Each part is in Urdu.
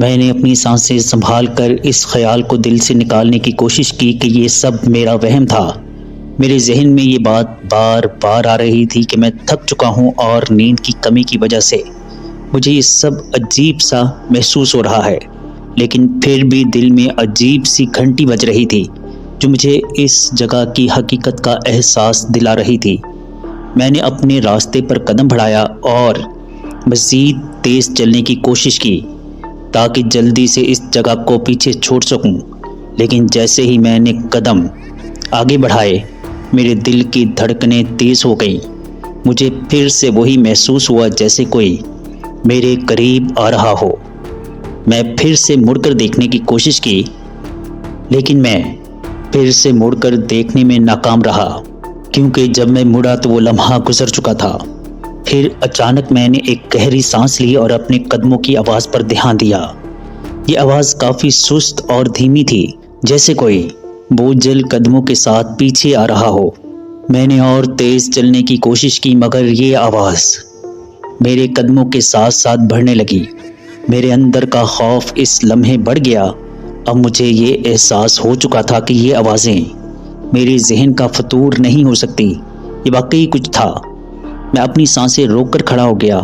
میں نے اپنی سانسیں سنبھال کر اس خیال کو دل سے نکالنے کی کوشش کی کہ یہ سب میرا وہم تھا۔ میرے ذہن میں یہ بات بار بار آ رہی تھی کہ میں تھک چکا ہوں اور نیند کی کمی کی وجہ سے مجھے یہ سب عجیب سا محسوس ہو رہا ہے، لیکن پھر بھی دل میں عجیب سی گھنٹی بج رہی تھی جو مجھے اس جگہ کی حقیقت کا احساس دلا رہی تھی۔ میں نے اپنے راستے پر قدم بڑھایا اور مزید تیز چلنے کی کوشش کی تاکہ جلدی سے اس جگہ کو پیچھے چھوڑ سکوں، لیکن جیسے ہی میں نے قدم آگے بڑھائے میرے دل کی دھڑکنیں تیز ہو گئیں۔ مجھے پھر سے وہی محسوس ہوا جیسے کوئی میرے قریب آ رہا ہو۔ میں پھر سے مڑ کر دیکھنے کی کوشش کی، لیکن میں پھر سے مڑ کر دیکھنے میں ناکام رہا، کیونکہ جب میں مڑا تو وہ لمحہ گزر چکا تھا۔ پھر اچانک میں نے ایک گہری سانس لی اور اپنے قدموں کی آواز پر دھیان دیا۔ یہ آواز کافی سست اور دھیمی تھی، جیسے کوئی بوجھل قدموں کے ساتھ پیچھے آ رہا ہو۔ میں نے اور تیز چلنے کی کوشش کی، مگر یہ آواز میرے قدموں کے ساتھ ساتھ بڑھنے لگی۔ میرے اندر کا خوف اس لمحے بڑھ گیا۔ اب مجھے یہ احساس ہو چکا تھا کہ یہ آوازیں میرے ذہن کا فطور نہیں ہو سکتی، یہ واقعی کچھ تھا۔ میں اپنی سانسیں روک کر کھڑا ہو گیا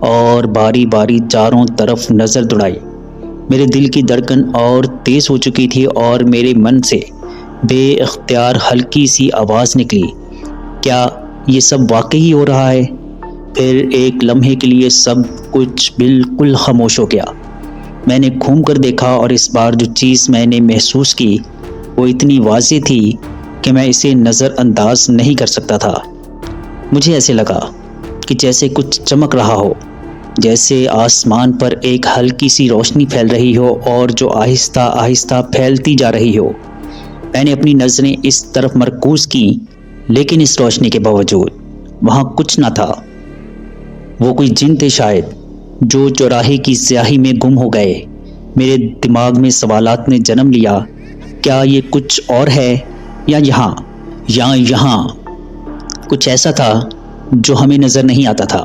اور باری باری چاروں طرف نظر دوڑائی۔ میرے دل کی دھڑکن اور تیز ہو چکی تھی اور میرے من سے بے اختیار ہلکی سی آواز نکلی، کیا یہ سب واقعی ہو رہا ہے؟ پھر ایک لمحے کے لیے سب کچھ بالکل خاموش ہو گیا۔ میں نے گھوم کر دیکھا اور اس بار جو چیز میں نے محسوس کی وہ اتنی واضح تھی کہ میں اسے نظر انداز نہیں کر سکتا تھا۔ مجھے ایسے لگا کہ جیسے کچھ چمک رہا ہو، جیسے آسمان پر ایک ہلکی سی روشنی پھیل رہی ہو اور جو آہستہ آہستہ پھیلتی جا رہی ہو۔ میں نے اپنی نظریں اس طرف مرکوز کی، لیکن اس روشنی کے باوجود وہاں کچھ نہ تھا۔ وہ کوئی جن تھے شاید، جو چوراہے کی سیاہی میں گم ہو گئے۔ میرے دماغ میں سوالات نے جنم لیا، کیا یہ کچھ اور ہے یا یہاں کچھ ایسا تھا جو ہمیں نظر نہیں آتا تھا؟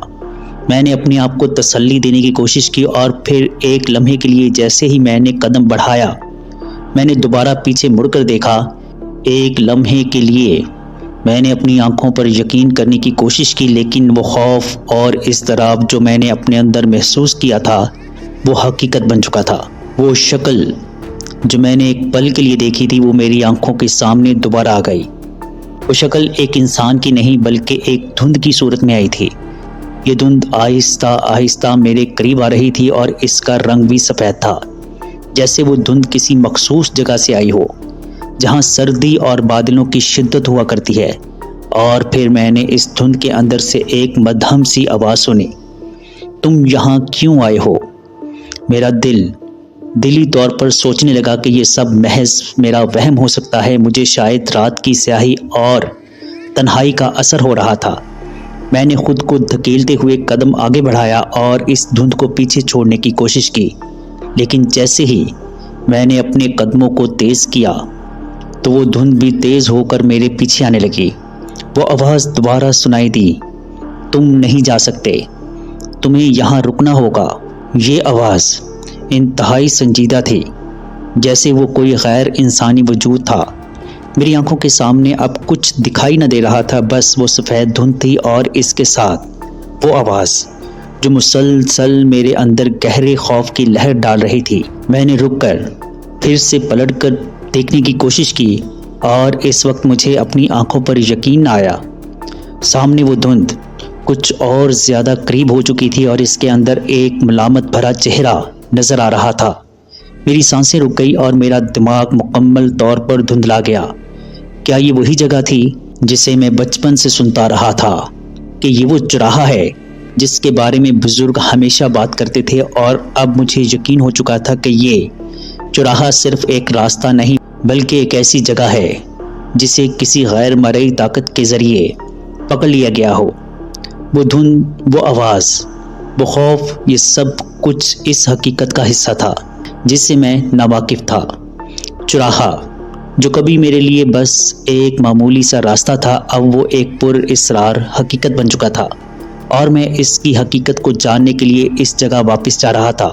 میں نے اپنے آپ کو تسلی دینے کی کوشش کی اور پھر ایک لمحے کے لیے جیسے ہی میں نے قدم بڑھایا میں نے دوبارہ پیچھے مڑ کر دیکھا۔ ایک لمحے کے لیے میں نے اپنی آنکھوں پر یقین کرنے کی کوشش کی، لیکن وہ خوف اور اضطراب جو میں نے اپنے اندر محسوس کیا تھا وہ حقیقت بن چکا تھا۔ وہ شکل جو میں نے ایک پل کے لیے دیکھی تھی وہ میری آنکھوں کے سامنے دوبارہ آ گئی۔ وہ شکل ایک انسان کی نہیں بلکہ ایک دھند کی صورت میں آئی تھی۔ یہ دھند آہستہ آہستہ میرے قریب آ رہی تھی اور اس کا رنگ بھی سفید تھا، جیسے وہ دھند کسی مخصوص جگہ سے آئی ہو جہاں سردی اور بادلوں کی شدت ہوا کرتی ہے۔ اور پھر میں نے اس دھند کے اندر سے ایک مدھم سی آواز سنی، تم یہاں کیوں آئے ہو؟ میرا دلی طور پر سوچنے لگا کہ یہ سب محض میرا وہم ہو سکتا ہے، مجھے شاید رات کی سیاہی اور تنہائی کا اثر ہو رہا تھا۔ میں نے خود کو دھکیلتے ہوئے قدم آگے بڑھایا اور اس دھند کو پیچھے چھوڑنے کی کوشش کی، لیکن جیسے ہی میں نے اپنے قدموں کو تیز کیا تو وہ دھند بھی تیز ہو کر میرے پیچھے آنے لگی۔ وہ آواز دوبارہ سنائی دی، تم نہیں جا سکتے، تمہیں یہاں رکنا ہوگا۔ یہ آواز انتہائی سنجیدہ تھی، جیسے وہ کوئی غیر انسانی وجود تھا۔ میری آنکھوں کے سامنے اب کچھ دکھائی نہ دے رہا تھا، بس وہ سفید دھند تھی اور اس کے ساتھ وہ آواز جو مسلسل میرے اندر گہرے خوف کی لہر ڈال رہی تھی۔ میں نے رک کر پھر سے پلٹ کر دیکھنے کی کوشش کی اور اس وقت مجھے اپنی آنکھوں پر یقین نہ آیا۔ سامنے وہ دھند کچھ اور زیادہ قریب ہو چکی تھی اور اس کے اندر ایک ملامت بھرا چہرہ نظر آ رہا تھا۔ میری سانسیں رک گئی اور میرا دماغ مکمل طور پر دھندلا گیا۔ کیا یہ وہی جگہ تھی جسے میں بچپن سے سنتا رہا تھا کہ یہ وہ چوراہا ہے جس کے بارے میں بزرگ ہمیشہ بات کرتے تھے؟ اور اب مجھے یقین ہو چکا تھا کہ یہ چوراہا صرف ایک راستہ نہیں بلکہ ایک ایسی جگہ ہے جسے کسی غیر مرئی طاقت کے ذریعے پکڑ لیا گیا ہو۔ وہ دھند، وہ آواز، وہ خوف، یہ سب کچھ اس حقیقت کا حصہ تھا جس سے میں ناواقف تھا۔ چوراہا جو کبھی میرے لیے بس ایک معمولی سا راستہ تھا، اب وہ ایک پر اسرار حقیقت بن چکا تھا اور میں اس کی حقیقت کو جاننے کے لیے اس جگہ واپس جا رہا تھا۔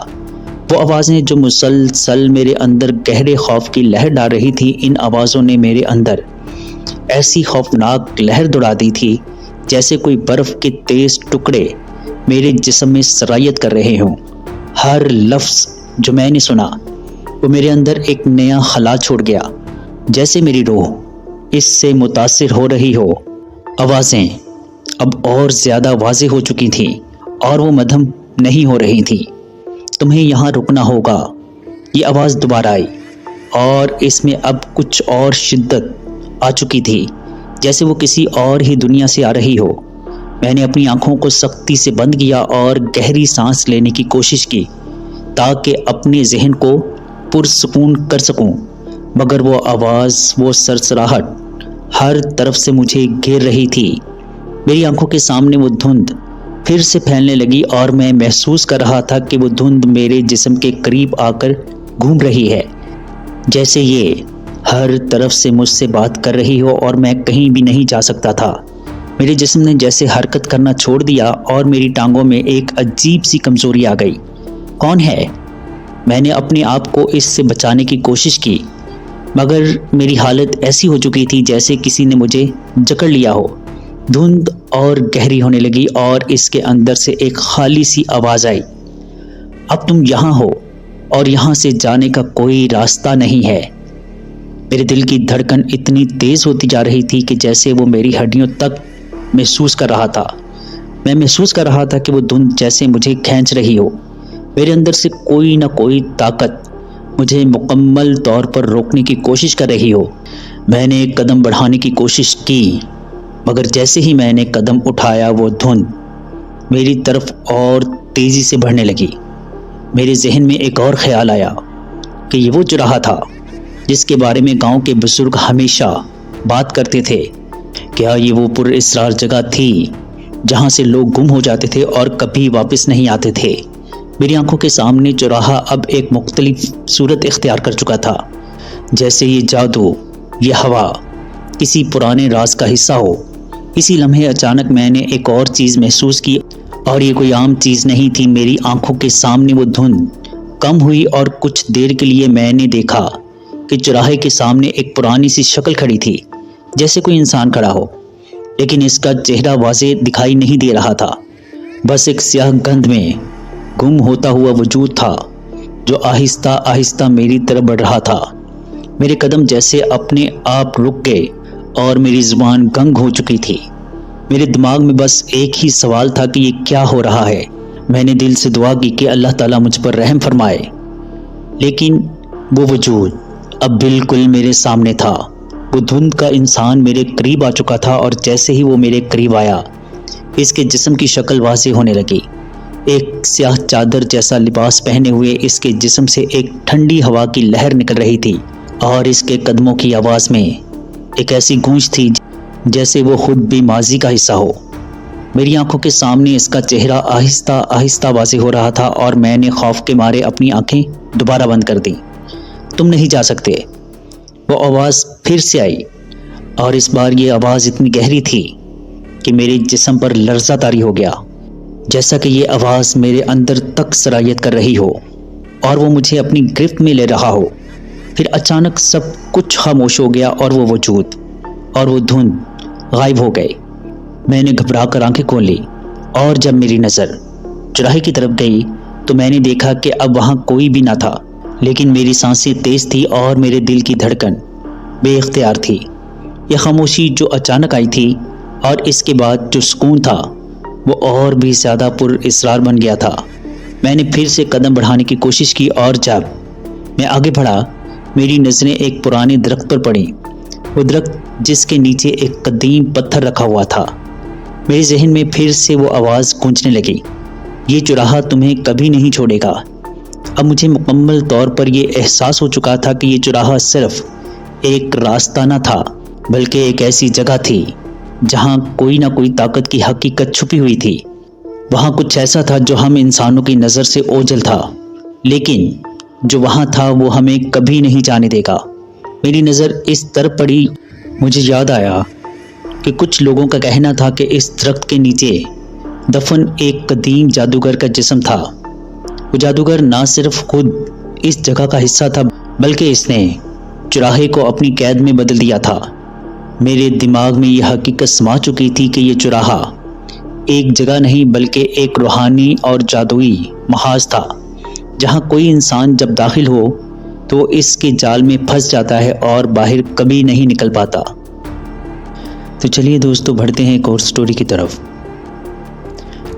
وہ آوازیں جو مسلسل میرے اندر گہرے خوف کی لہر ڈال رہی تھی، ان آوازوں نے میرے اندر ایسی خوفناک لہر دوڑا دی تھی جیسے کوئی برف کے تیز ٹکڑے میرے جسم میں سرایت کر رہے ہوں۔ ہر لفظ جو میں نے سنا وہ میرے اندر ایک نیا خلا چھوڑ گیا، جیسے میری روح اس سے متاثر ہو رہی ہو۔ آوازیں اب اور زیادہ واضح ہو چکی تھیں اور وہ مدھم نہیں ہو رہی تھیں۔ تمہیں یہاں رکنا ہوگا، یہ آواز دوبارہ آئی، اور اس میں اب کچھ اور شدت آ چکی تھی، جیسے وہ کسی اور ہی دنیا سے آ رہی ہو۔ میں نے اپنی آنکھوں کو سختی سے بند کیا اور گہری سانس لینے کی کوشش کی تاکہ اپنے ذہن کو پرسکون کر سکوں، مگر وہ آواز، وہ سرسراہٹ ہر طرف سے مجھے گھیر رہی تھی۔ میری آنکھوں کے سامنے وہ دھند پھر سے پھیلنے لگی اور میں محسوس کر رہا تھا کہ وہ دھند میرے جسم کے قریب آ کر گھوم رہی ہے، جیسے یہ ہر طرف سے مجھ سے بات کر رہی ہو اور میں کہیں بھی نہیں جا سکتا تھا۔ میرے جسم نے جیسے حرکت کرنا چھوڑ دیا اور میری ٹانگوں میں ایک عجیب سی کمزوری آ گئی۔ کون ہے؟ میں نے اپنے آپ کو اس سے بچانے کی کوشش کی، مگر میری حالت ایسی ہو چکی تھی جیسے کسی نے مجھے جکڑ لیا ہو۔ دھند اور گہری ہونے لگی اور اس کے اندر سے ایک خالی سی آواز آئی، اب تم یہاں ہو اور یہاں سے جانے کا کوئی راستہ نہیں ہے۔ میرے دل کی دھڑکن اتنی تیز ہوتی جا رہی تھی کہ جیسے وہ میری ہڈیوں تک محسوس کر رہا تھا۔ میں محسوس کر رہا تھا کہ وہ دھند جیسے مجھے کھینچ رہی ہو۔ میرے اندر سے کوئی نہ کوئی طاقت مجھے مکمل طور پر روکنے کی کوشش کر رہی ہو۔ میں نے ایک قدم بڑھانے کی کوشش کی، مگر جیسے ہی میں نے قدم اٹھایا وہ دھند میری طرف اور تیزی سے بڑھنے لگی۔ میرے ذہن میں ایک اور خیال آیا کہ یہ وہ چوراہا تھا جس کے بارے میں گاؤں کے بزرگ ہمیشہ بات کرتے تھے۔ کیا یہ وہ پر اسرار جگہ تھی جہاں سے لوگ گم ہو جاتے تھے اور کبھی واپس نہیں آتے تھے؟ میری آنکھوں کے سامنے چوراہا اب ایک مختلف صورت اختیار کر چکا تھا، جیسے یہ جادو، یہ ہوا کسی پرانے راز کا حصہ ہو۔ اسی لمحے اچانک میں نے ایک اور چیز محسوس کی، اور یہ کوئی عام چیز نہیں تھی۔ میری آنکھوں کے سامنے وہ دھند کم ہوئی اور کچھ دیر کے لیے میں نے دیکھا کہ چوراہے کے سامنے ایک پرانی سی شکل کھڑی تھی، جیسے کوئی انسان کھڑا ہو، لیکن اس کا چہرہ واضح دکھائی نہیں دے رہا تھا۔ بس ایک سیاہ گندھ میں گم ہوتا ہوا وجود تھا جو آہستہ آہستہ میری طرف بڑھ رہا تھا۔ میرے قدم جیسے اپنے آپ رک گئے اور میری زبان گنگ ہو چکی تھی۔ میرے دماغ میں بس ایک ہی سوال تھا کہ یہ کیا ہو رہا ہے۔ میں نے دل سے دعا کی کہ اللہ تعالیٰ مجھ پر رحم فرمائے، لیکن وہ وجود اب بالکل میرے سامنے تھا۔ وہ دھند کا انسان میرے قریب آ چکا تھا، اور جیسے ہی وہ میرے قریب آیا اس کے جسم کی شکل واضح ہونے لگی۔ ایک سیاہ چادر جیسا لباس پہنے ہوئے اس کے جسم سے ایک ٹھنڈی ہوا کی لہر نکل رہی تھی، اور اس کے قدموں کی آواز میں ایک ایسی گونج تھی جیسے وہ خود بھی ماضی کا حصہ ہو۔ میری آنکھوں کے سامنے اس کا چہرہ آہستہ آہستہ واضح ہو رہا تھا، اور میں نے خوف کے مارے اپنی آنکھیں دوبارہ بند کر دیں۔ تم نہیں جا سکتے، وہ آواز پھر سے آئی، اور اس بار یہ آواز اتنی گہری تھی کہ میرے جسم پر لرزہ طاری ہو گیا، جیسا کہ یہ آواز میرے اندر تک سرایت کر رہی ہو اور وہ مجھے اپنی گرفت میں لے رہا ہو۔ پھر اچانک سب کچھ خاموش ہو گیا، اور وہ وجود اور وہ دھند غائب ہو گئے۔ میں نے گھبرا کر آنکھیں کھول لی، اور جب میری نظر چوراہے کی طرف گئی تو میں نے دیکھا کہ اب وہاں کوئی بھی نہ تھا، لیکن میری سانسیں تیز تھی اور میرے دل کی دھڑکن بے اختیار تھی۔ یہ خاموشی جو اچانک آئی تھی اور اس کے بعد جو سکون تھا وہ اور بھی زیادہ پر اسرار بن گیا تھا۔ میں نے پھر سے قدم بڑھانے کی کوشش کی، اور جب میں آگے بڑھا میری نظریں ایک پرانے درخت پر پڑیں، وہ درخت جس کے نیچے ایک قدیم پتھر رکھا ہوا تھا۔ میرے ذہن میں پھر سے وہ آواز گونجنے لگی، یہ چوراہا تمہیں کبھی نہیں چھوڑے گا۔ اب مجھے مکمل طور پر یہ احساس ہو چکا تھا کہ یہ چوراہا صرف ایک راستہ نہ تھا، بلکہ ایک ایسی جگہ تھی جہاں کوئی نہ کوئی طاقت کی حقیقت چھپی ہوئی تھی۔ وہاں کچھ ایسا تھا جو ہم انسانوں کی نظر سے اوجھل تھا، لیکن جو وہاں تھا وہ ہمیں کبھی نہیں جانے دے گا۔ میری نظر اس طرف پڑی، مجھے یاد آیا کہ کچھ لوگوں کا کہنا تھا کہ اس درخت کے نیچے دفن ایک قدیم جادوگر کا جسم تھا۔ وہ جادوگر نہ صرف خود اس جگہ کا حصہ تھا بلکہ اس نے چوراہے کو اپنی قید میں بدل دیا تھا۔ میرے دماغ میں یہ حقیقت سما چکی تھی کہ یہ چوراہا ایک جگہ نہیں بلکہ ایک روحانی اور جادوئی محاذ تھا، جہاں کوئی انسان جب داخل ہو تو اس کے جال میں پھنس جاتا ہے اور باہر کبھی نہیں نکل پاتا۔ تو چلیے دوستو، بڑھتے ہیں ایک اور سٹوری کی طرف۔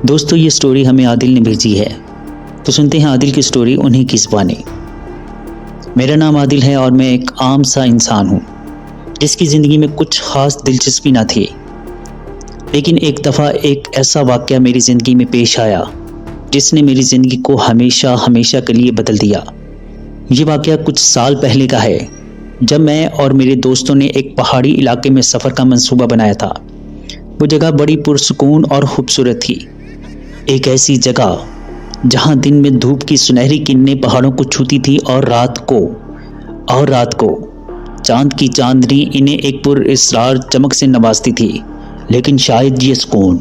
دوستو، یہ سٹوری ہمیں عادل نے بھیجی ہے، تو سنتے ہیں عادل کی سٹوری انہی کی زبانیں۔ میرا نام عادل ہے اور میں ایک عام سا انسان ہوں جس کی زندگی میں کچھ خاص دلچسپی نہ تھی، لیکن ایک دفعہ ایک ایسا واقعہ میری زندگی میں پیش آیا جس نے میری زندگی کو ہمیشہ کے لیے بدل دیا۔ یہ واقعہ کچھ سال پہلے کا ہے، جب میں اور میرے دوستوں نے ایک پہاڑی علاقے میں سفر کا منصوبہ بنایا تھا۔ وہ جگہ بڑی پرسکون اور خوبصورت تھی، ایک ایسی جگہ جہاں دن میں دھوپ کی سنہری کرنیں پہاڑوں کو چھوتی تھی اور رات کو چاند کی چاندنی انہیں ایک پر اسرار چمک سے نوازتی تھی۔ لیکن شاید یہ سکون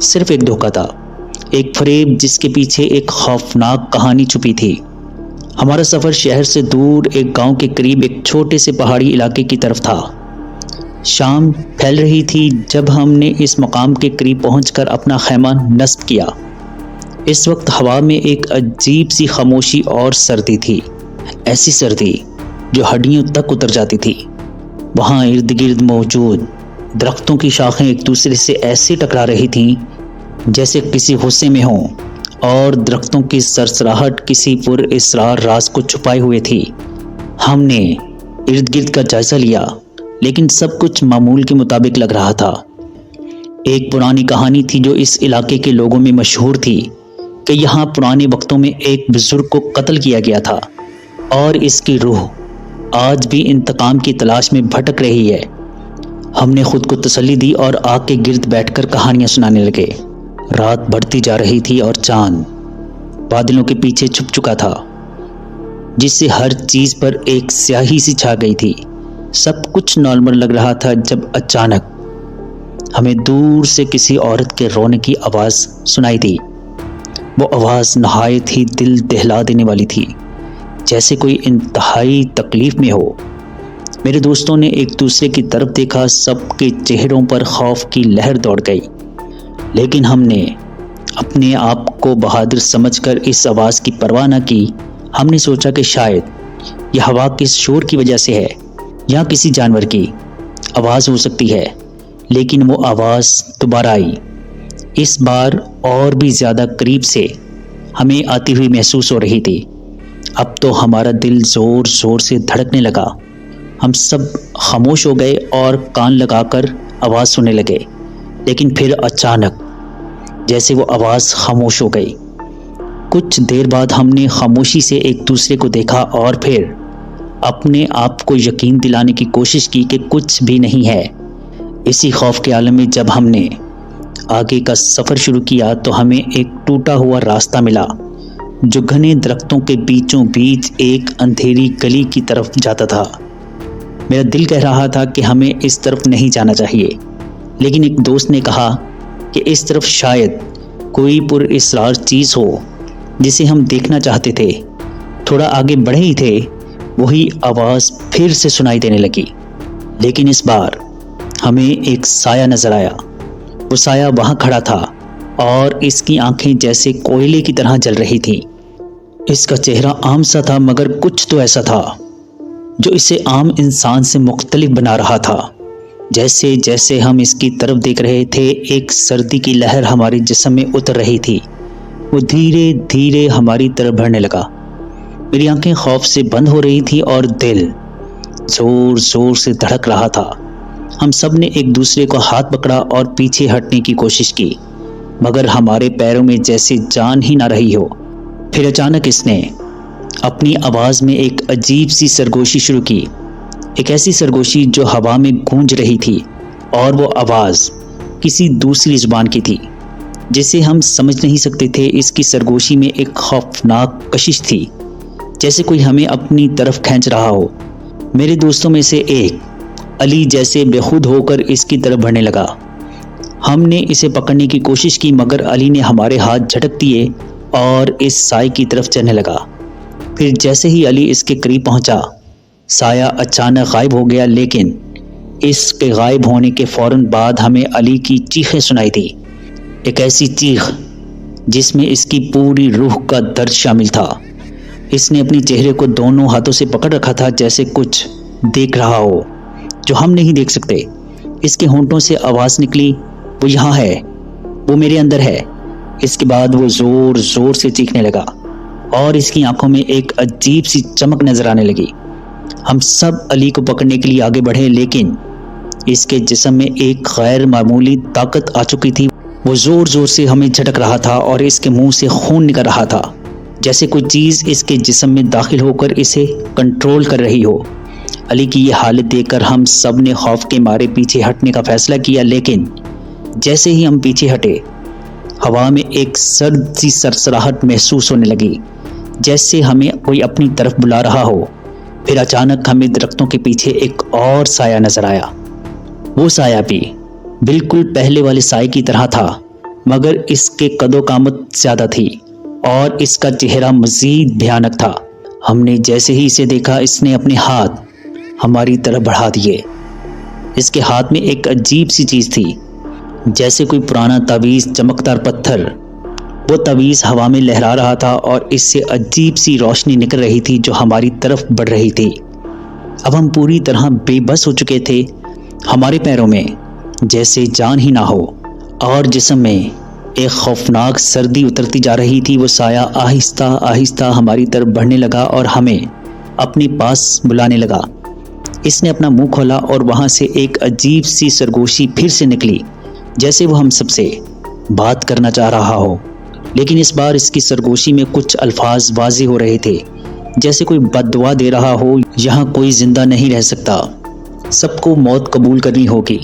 صرف ایک دھوکہ تھا، ایک فریب جس کے پیچھے ایک خوفناک کہانی چھپی تھی۔ ہمارا سفر شہر سے دور ایک گاؤں کے قریب ایک چھوٹے سے پہاڑی علاقے کی طرف تھا۔ شام پھیل رہی تھی جب ہم نے اس مقام کے قریب پہنچ کر اپنا خیمہ نصب کیا۔ اس وقت ہوا میں ایک عجیب سی خاموشی اور سردی تھی، ایسی سردی جو ہڈیوں تک اتر جاتی تھی۔ وہاں ارد گرد موجود درختوں کی شاخیں ایک دوسرے سے ایسے ٹکرا رہی تھیں جیسے کسی غصے میں ہوں، اور درختوں کی سرسراہٹ کسی پر اسرار راز کو چھپائے ہوئے تھی۔ ہم نے ارد گرد کا جائزہ لیا، لیکن سب کچھ معمول کے مطابق لگ رہا تھا۔ ایک پرانی کہانی تھی جو اس علاقے کے لوگوں میں مشہور تھی کہ یہاں پرانے وقتوں میں ایک بزرگ کو قتل کیا گیا تھا اور اس کی روح آج بھی انتقام کی تلاش میں بھٹک رہی ہے۔ ہم نے خود کو تسلی دی اور آگ کے گرد بیٹھ کر کہانیاں سنانے لگے۔ رات بڑھتی جا رہی تھی اور چاند بادلوں کے پیچھے چھپ چکا تھا، جس سے ہر چیز پر ایک سیاہی سی چھا گئی تھی۔ سب کچھ نارمل لگ رہا تھا جب اچانک ہمیں دور سے کسی عورت کے رونے کی آواز سنائی دی۔ وہ آواز نہایت ہی دل دہلا دینے والی تھی، جیسے کوئی انتہائی تکلیف میں ہو۔ میرے دوستوں نے ایک دوسرے کی طرف دیکھا، سب کے چہروں پر خوف کی لہر دوڑ گئی، لیکن ہم نے اپنے آپ کو بہادر سمجھ کر اس آواز کی پرواہ نہ کی۔ ہم نے سوچا کہ شاید یہ ہوا کے شور کی وجہ سے ہے یا کسی جانور کی آواز ہو سکتی ہے، لیکن وہ آواز دوبارہ آئی، اس بار اور بھی زیادہ قریب سے ہمیں آتی ہوئی محسوس ہو رہی تھی۔ اب تو ہمارا دل زور زور سے دھڑکنے لگا۔ ہم سب خاموش ہو گئے اور کان لگا کر آواز سننے لگے، لیکن پھر اچانک جیسے وہ آواز خاموش ہو گئی۔ کچھ دیر بعد ہم نے خاموشی سے ایک دوسرے کو دیکھا اور پھر اپنے آپ کو یقین دلانے کی کوشش کی کہ کچھ بھی نہیں ہے۔ اسی خوف کے عالم میں جب ہم نے آگے کا سفر شروع کیا تو ہمیں ایک ٹوٹا ہوا راستہ ملا جو گھنے درختوں کے بیچوں بیچ ایک اندھیری گلی کی طرف جاتا تھا۔ میرا دل کہہ رہا تھا کہ ہمیں اس طرف نہیں جانا چاہیے، لیکن ایک دوست نے کہا کہ اس طرف شاید کوئی پر اسرار چیز ہو جسے ہم دیکھنا چاہتے تھے۔ تھوڑا آگے بڑھے ہی تھے، وہی آواز پھر سے سنائی دینے لگی، لیکن اس بار ہمیں ایک سایہ نظر آیا۔ وہ سایہ وہاں کھڑا تھا اور اس کی آنکھیں جیسے کوئلے کی طرح جل رہی تھیں۔ اس کا چہرہ عام سا تھا، مگر کچھ تو ایسا تھا جو اسے عام انسان سے مختلف بنا رہا تھا۔ جیسے جیسے ہم اس کی طرف دیکھ رہے تھے، ایک سردی کی لہر ہمارے جسم میں اتر رہی تھی۔ وہ دھیرے دھیرے ہماری طرف بڑھنے لگا۔ میری آنکھیں خوف سے بند ہو رہی تھی اور دل زور زور سے دھڑک رہا تھا۔ ہم سب نے ایک دوسرے کو ہاتھ پکڑا اور پیچھے ہٹنے کی کوشش کی، مگر ہمارے پیروں میں جیسے جان ہی نہ رہی ہو۔ پھر اچانک اس نے اپنی آواز میں ایک عجیب سی سرگوشی شروع کی، ایک ایسی سرگوشی جو ہوا میں گونج رہی تھی، اور وہ آواز کسی دوسری زبان کی تھی جسے ہم سمجھ نہیں سکتے تھے۔ اس کی سرگوشی میں ایک خوفناک کشش تھی، جیسے کوئی ہمیں اپنی طرف کھینچ رہا ہو۔ میرے دوستوں میں سے ایک علی جیسے بے خود ہو کر اس کی طرف بڑھنے لگا۔ ہم نے اسے پکڑنے کی کوشش کی، مگر علی نے ہمارے ہاتھ جھٹک دیے اور اس سائے کی طرف چلنے لگا۔ پھر جیسے ہی علی اس کے قریب پہنچا، سایہ اچانک غائب ہو گیا، لیکن اس کے غائب ہونے کے فوراً بعد ہمیں علی کی چیخیں سنائی دی، ایک ایسی چیخ جس میں اس کی پوری روح کا درد شامل تھا۔ اس نے اپنے چہرے کو دونوں ہاتھوں سے پکڑ رکھا تھا، جیسے کچھ دیکھ رہا ہو جو ہم نہیں دیکھ سکتے۔ اس کے ہونٹوں سے آواز نکلی، وہ یہاں ہے، وہ میرے اندر ہے۔ اس کے بعد وہ زور زور سے چیخنے لگا اور اس کی آنکھوں میں ایک عجیب سی چمک نظر آنے لگی۔ ہم سب علی کو پکڑنے کے لیے آگے بڑھے، لیکن اس کے جسم میں ایک غیر معمولی طاقت آ چکی تھی۔ وہ زور زور سے ہمیں جھٹک رہا تھا اور اس کے منہ سے خون نکل رہا تھا، جیسے کوئی چیز اس کے جسم میں داخل ہو کر اسے کنٹرول کر رہی ہو۔ علی کی یہ حالت دیکھ کر ہم سب نے خوف کے مارے پیچھے ہٹنے کا فیصلہ کیا، لیکن جیسے ہی ہم پیچھے ہٹے، ہوا میں ایک سرد سی سرسراہٹ محسوس ہونے لگی، جیسے ہمیں کوئی اپنی طرف بلا رہا ہو۔ پھر اچانک ہمیں درختوں کے پیچھے ایک اور سایہ نظر آیا۔ وہ سایہ بھی بالکل پہلے والے سائے کی طرح تھا، مگر اس کے قد و قامت زیادہ تھی اور اس کا چہرہ مزید بھیانک تھا۔ ہم نے جیسے ہی اسے دیکھا، اس نے اپنے ہاتھ ہماری طرف بڑھا دیے۔ اس کے ہاتھ میں ایک عجیب سی چیز تھی، جیسے کوئی پرانا تعویذ، چمکدار پتھر۔ وہ تعویذ ہوا میں لہرا رہا تھا اور اس سے عجیب سی روشنی نکل رہی تھی جو ہماری طرف بڑھ رہی تھی۔ اب ہم پوری طرح بے بس ہو چکے تھے، ہمارے پیروں میں جیسے جان ہی نہ ہو اور جسم میں ایک خوفناک سردی اترتی جا رہی تھی۔ وہ سایہ آہستہ آہستہ ہماری طرف بڑھنے لگا اور ہمیں اپنے پاس بلانے لگا۔ اس نے اپنا منہ کھولا اور وہاں سے ایک عجیب سی سرگوشی پھر سے نکلی، جیسے وہ ہم سب سے بات کرنا چاہ رہا ہو، لیکن اس بار اس کی سرگوشی میں کچھ الفاظ واضح ہو رہے تھے، جیسے کوئی بد دعا دے رہا ہو، یہاں کوئی زندہ نہیں رہ سکتا، سب کو موت قبول کرنی ہوگی۔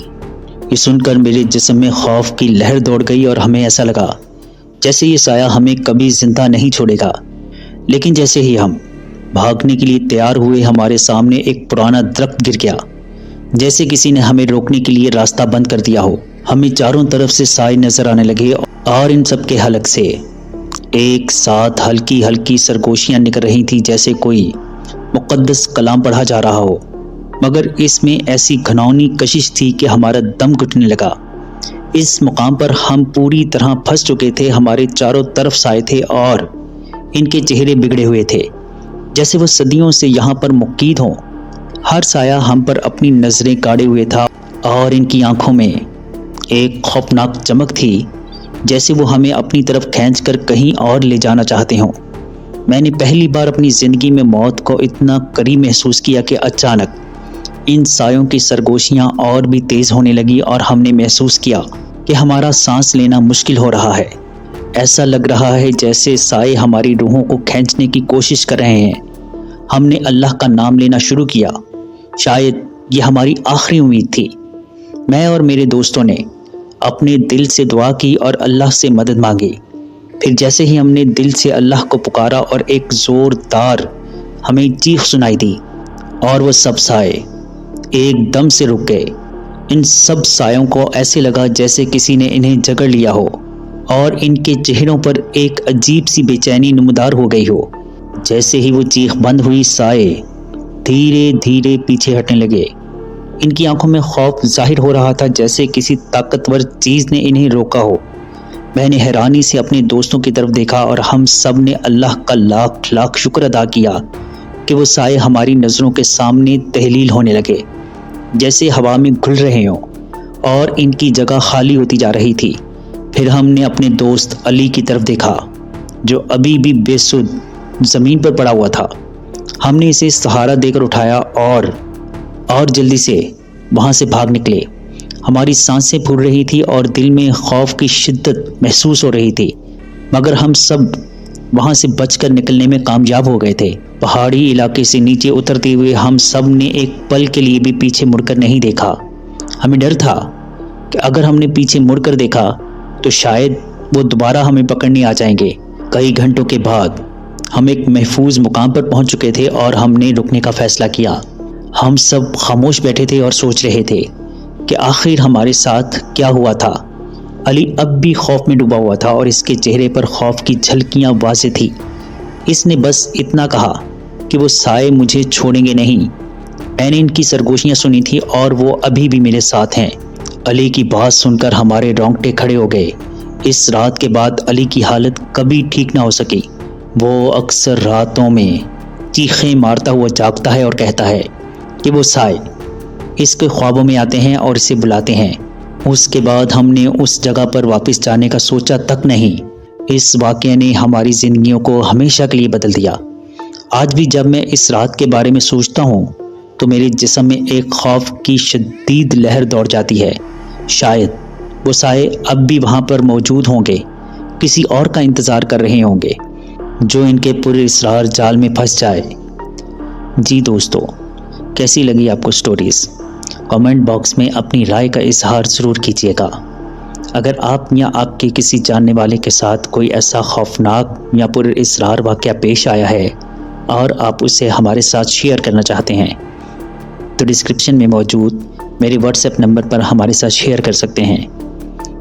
یہ سن کر میرے جسم میں خوف کی لہر دوڑ گئی اور ہمیں ایسا لگا جیسے یہ سایہ ہمیں کبھی زندہ نہیں چھوڑے گا۔ لیکن جیسے ہی ہم بھاگنے کے لیے تیار ہوئے، ہمارے سامنے ایک پرانا درخت گر گیا، جیسے کسی نے ہمیں روکنے کے لیے راستہ بند کر دیا ہو۔ ہمیں چاروں طرف سے سائے نظر آنے لگے اور ان سب کے حلق سے ایک ساتھ ہلکی ہلکی سرگوشیاں نکل رہی تھیں، جیسے کوئی مقدس کلام پڑھا جا رہا ہو، مگر اس میں ایسی گھناؤنی کشش تھی کہ ہمارا دم گھٹنے لگا۔ اس مقام پر ہم پوری طرح پھنس چکے تھے، ہمارے چاروں طرف سائے تھے اور ان کے چہرے بگڑے ہوئے تھے، جیسے وہ صدیوں سے یہاں پر مقید ہوں۔ ہر سایہ ہم پر اپنی نظریں گاڑے ہوئے تھا اور ان کی آنکھوں میں ایک خوفناک چمک تھی، جیسے وہ ہمیں اپنی طرف کھینچ کر کہیں اور لے جانا چاہتے ہوں۔ میں نے پہلی بار اپنی زندگی میں موت کو اتنا قریب محسوس کیا کہ اچانک ان سایوں کی سرگوشیاں اور بھی تیز ہونے لگی اور ہم نے محسوس کیا کہ ہمارا سانس لینا مشکل ہو رہا ہے۔ ایسا لگ رہا ہے جیسے سائے ہماری روحوں کو کھینچنے کی کوشش کر رہے ہیں۔ ہم نے اللہ کا نام لینا شروع کیا، شاید یہ ہماری آخری امید تھی۔ میں اور میرے دوستوں نے اپنے دل سے دعا کی اور اللہ سے مدد مانگی۔ پھر جیسے ہی ہم نے دل سے اللہ کو پکارا اور ایک زوردار ہمیں چیخ سنائی دی اور وہ سب سائے ایک دم سے رک گئے۔ ان سب سایوں کو ایسے لگا جیسے کسی نے انہیں جکڑ لیا ہو اور ان کے چہروں پر ایک عجیب سی بے چینی نمودار ہو گئی ہو۔ جیسے ہی وہ چیخ بند ہوئی، سائے دھیرے دھیرے پیچھے ہٹنے لگے۔ ان کی آنکھوں میں خوف ظاہر ہو رہا تھا، جیسے کسی طاقتور چیز نے انہیں روکا ہو۔ میں نے حیرانی سے اپنے دوستوں کی طرف دیکھا اور ہم سب نے اللہ کا لاکھ لاکھ شکر ادا کیا کہ وہ سائے ہماری نظروں کے سامنے تحلیل ہونے لگے، جیسے ہوا میں گھل رہے ہوں اور ان کی جگہ خالی ہوتی جا رہی تھی۔ پھر ہم نے اپنے دوست علی کی طرف دیکھا، جو ابھی بھی بے سد زمین پر پڑا ہوا تھا۔ ہم نے اسے سہارا دے کر اٹھایا اور جلدی سے وہاں سے بھاگ نکلے۔ ہماری سانسیں پھول رہی تھی اور دل میں خوف کی شدت محسوس ہو رہی تھی، مگر ہم سب وہاں سے بچ کر نکلنے میں کامیاب ہو گئے تھے۔ پہاڑی علاقے سے نیچے اترتے ہوئے ہم سب نے ایک پل کے لیے بھی پیچھے مڑ کر نہیں دیکھا۔ ہمیں ڈر تھا کہ اگر ہم نے پیچھے مڑ کر دیکھا تو شاید وہ دوبارہ ہمیں پکڑنے آ جائیں گے۔ کئی گھنٹوں کے بعد ہم ایک محفوظ مقام پر پہنچ چکے تھے اور ہم نے رکنے کا فیصلہ کیا۔ ہم سب خاموش بیٹھے تھے اور سوچ رہے تھے کہ آخر ہمارے ساتھ کیا ہوا تھا۔ علی اب بھی خوف میں ڈوبا ہوا تھا اور اس کے چہرے پر خوف کی جھلکیاں واضح تھی۔ اس نے بس اتنا کہا کہ وہ سائے مجھے چھوڑیں گے نہیں۔ میں نے ان کی سرگوشیاں سنی تھی اور وہ ابھی بھی میرے ساتھ ہیں۔ علی کی بات سن کر ہمارے رونگٹے کھڑے ہو گئے۔ اس رات کے بعد علی کی حالت کبھی ٹھیک نہ ہو سکی۔ وہ اکثر راتوں میں چیخیں مارتا ہوا جاگتا ہے اور کہتا ہے کہ وہ سائے اس کے خوابوں میں آتے ہیں اور اسے بلاتے ہیں۔ اس کے بعد ہم نے اس جگہ پر واپس جانے کا سوچا تک نہیں۔ اس واقعے نے ہماری زندگیوں کو ہمیشہ کے لیے بدل دیا۔ آج بھی جب میں اس رات کے بارے میں سوچتا ہوں تو میرے جسم میں ایک خوف کی شدید لہر دوڑ جاتی ہے۔ شاید وہ سائے اب بھی وہاں پر موجود ہوں گے، کسی اور کا انتظار کر رہے ہوں گے جو ان کے پر اسرار جال میں پھنس جائے۔ جی دوستو، کیسی لگی آپ کو سٹوریز؟ کمنٹ باکس میں اپنی رائے کا اظہار ضرور کیجیے گا۔ اگر آپ یا آپ کے کسی جاننے والے کے ساتھ کوئی ایسا خوفناک یا پر اسرار واقعہ پیش آیا ہے اور آپ اسے ہمارے ساتھ شیئر کرنا چاہتے ہیں تو ڈسکرپشن میں موجود میرے واٹس ایپ نمبر پر ہمارے ساتھ شیئر کر سکتے ہیں۔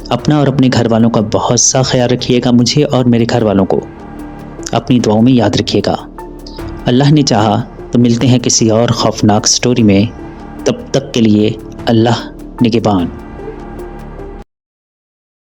اپنا اور اپنے گھر والوں کا بہت سا خیال رکھیے گا۔ مجھے اور میرے گھر والوں کو اپنی دعاؤں میں یاد رکھیے گا۔ اللہ نے چاہا تو ملتے ہیں کسی اور خوفناک سٹوری میں۔ تب تک کے لیے اللہ نگہبان۔